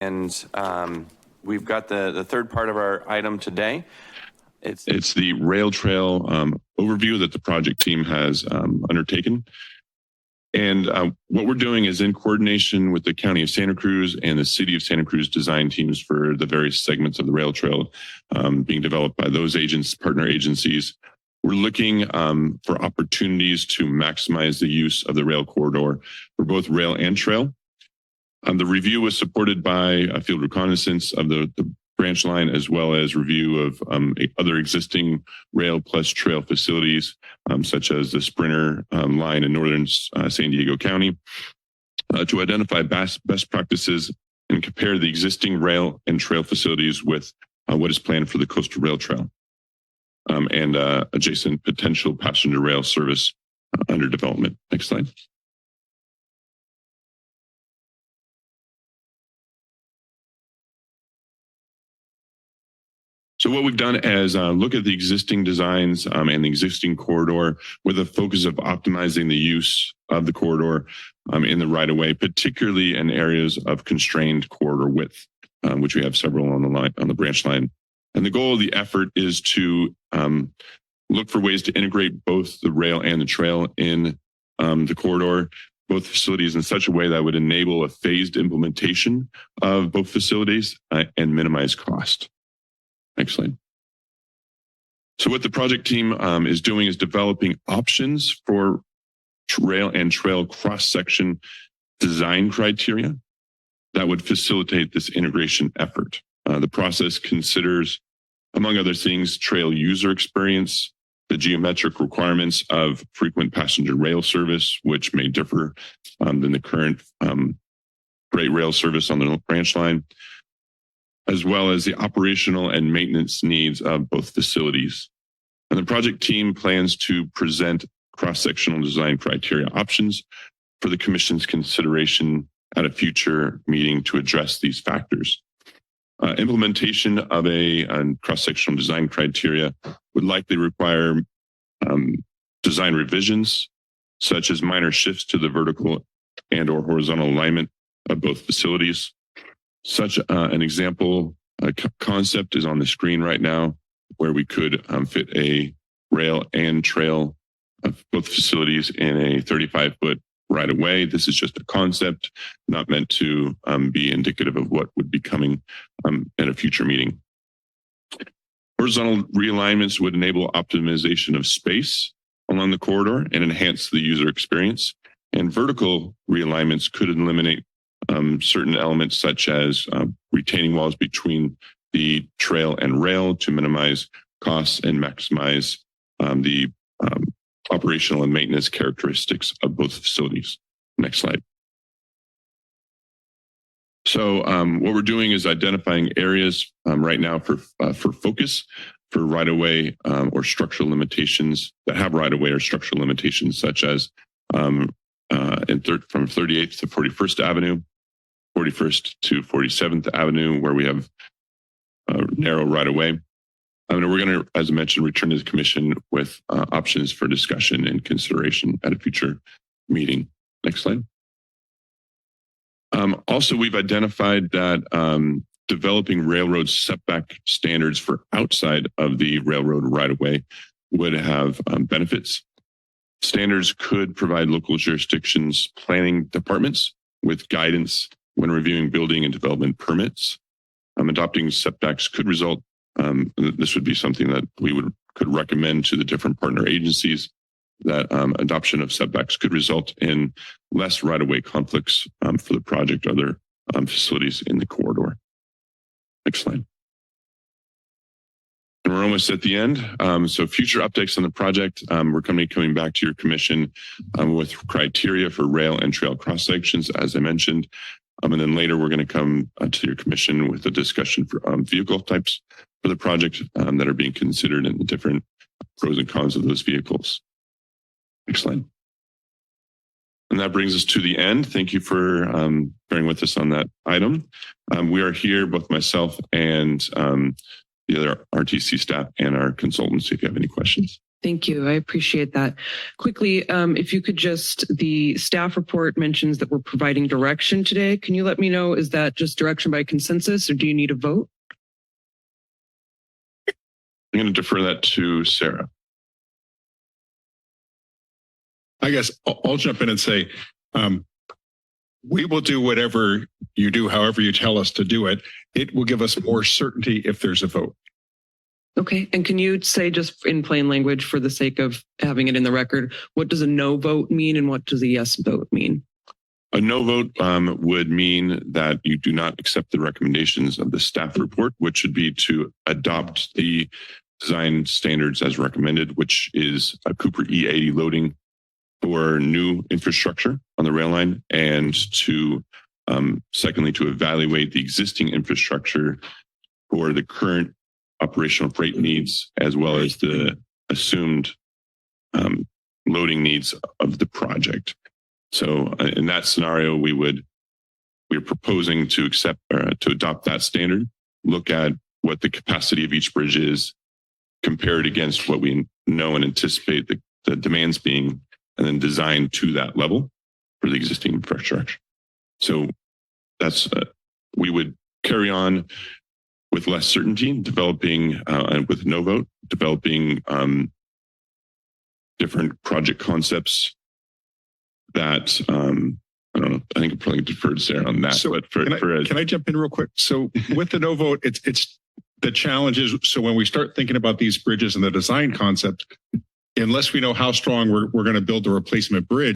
And we've got the third part of our item today. It's the rail trail overview that the project team has undertaken. And what we're doing is in coordination with the County of Santa Cruz and the City of Santa Cruz design teams for the various segments of the rail trail being developed by those partner agencies. We're looking for opportunities to maximize the use of the rail corridor for both rail and trail. The review was supported by a field reconnaissance of the branch line, as well as review of other existing rail plus trail facilities, such as the Sprinter line in northern San Diego County, to identify best practices and compare the existing rail and trail facilities with what is planned for the Coastal Rail Trail and adjacent potential passenger rail service under development. Next slide. So what we've done is look at the existing designs and the existing corridor with a focus of optimizing the use of the corridor in the right-of-way, particularly in areas of constrained corridor width, which we have several on the branch line. And the goal of the effort is to look for ways to integrate both the rail and the trail in the corridor, both facilities in such a way that would enable a phased implementation of both facilities and minimize cost. Next slide. So what the project team is doing is developing options for rail and trail cross-section design criteria that would facilitate this integration effort. The process considers, among other things, trail user experience, the geometric requirements of frequent passenger rail service, which may differ than the current freight rail service on the branch line, as well as the operational and maintenance needs of both facilities. And the project team plans to present cross-sectional design criteria options for the Commission's consideration at a future meeting to address these factors. Implementation of a cross-sectional design criteria would likely require design revisions, such as minor shifts to the vertical and or horizontal alignment of both facilities. Such an example concept is on the screen right now, where we could fit a rail and trail of both facilities in a 35-foot right-of-way. This is just a concept, not meant to be indicative of what would be coming at a future meeting. Horizontal realignments would enable optimization of space along the corridor and enhance the user experience. And vertical realignments could eliminate certain elements such as retaining walls between the trail and rail to minimize costs and maximize the operational and maintenance characteristics of both facilities. Next slide. So what we're doing is identifying areas right now for focus for right-of-way or structural limitations that have right-of-way or structural limitations, such as from 38th to 41st Avenue, 41st to 47th Avenue, where we have narrow right-of-way. We're going to, as I mentioned, return to the Commission with options for discussion and consideration at a future meeting. Next slide. Also, we've identified that developing railroad setback standards for outside of the railroad right-of-way would have benefits. Standards could provide local jurisdictions planning departments with guidance when reviewing building and development permits. Adopting setbacks could result, this would be something that we could recommend to the different partner agencies, that adoption of setbacks could result in less right-of-way conflicts for the project or other facilities in the corridor. Next slide. And we're almost at the end. So future updates on the project, we're coming back to your Commission with criteria for rail and trail cross-sections, as I mentioned. And then later we're going to come to your Commission with a discussion for vehicle types for the project that are being considered and the different pros and cons of those vehicles. Next slide. And that brings us to the end. Thank you for bearing with us on that item. We are here, both myself and the other RTC staff and our consultants if you have any questions. Thank you. I appreciate that. Quickly, if you could the staff report mentions that we're providing direction today. Can you let me know, is that just direction by consensus or do you need a vote? I'm going to defer that to Sarah. I guess I'll jump in and say, we will do whatever you do, however you tell us to do it. It will give us more certainty if there's a vote. Okay. And can you say just in plain language for the sake of having it in the record, what does a no vote mean and what does a yes vote mean? A no vote would mean that you do not accept the recommendations of the staff report, which should be to adopt the design standards as recommended, which is a Cooper E80 loading for new infrastructure on the rail line, and to secondly, to evaluate the existing infrastructure for the current operational freight needs, as well as the assumed loading needs of the project. So in that scenario, we're proposing to adopt that standard, look at what the capacity of each bridge is, compare it against what we know and anticipate the demands being, and then design to that level for the existing infrastructure. So that's, we would carry on with less certainty, developing, and with no vote, developing different project concepts that, I don't know, I think I'm probably deferred Sarah on that. So but can I jump in real quick? So with the no vote, it's the challenge is, so when we start thinking about these bridges and the design concept, unless we know how strong we're going to build the replacement bridge,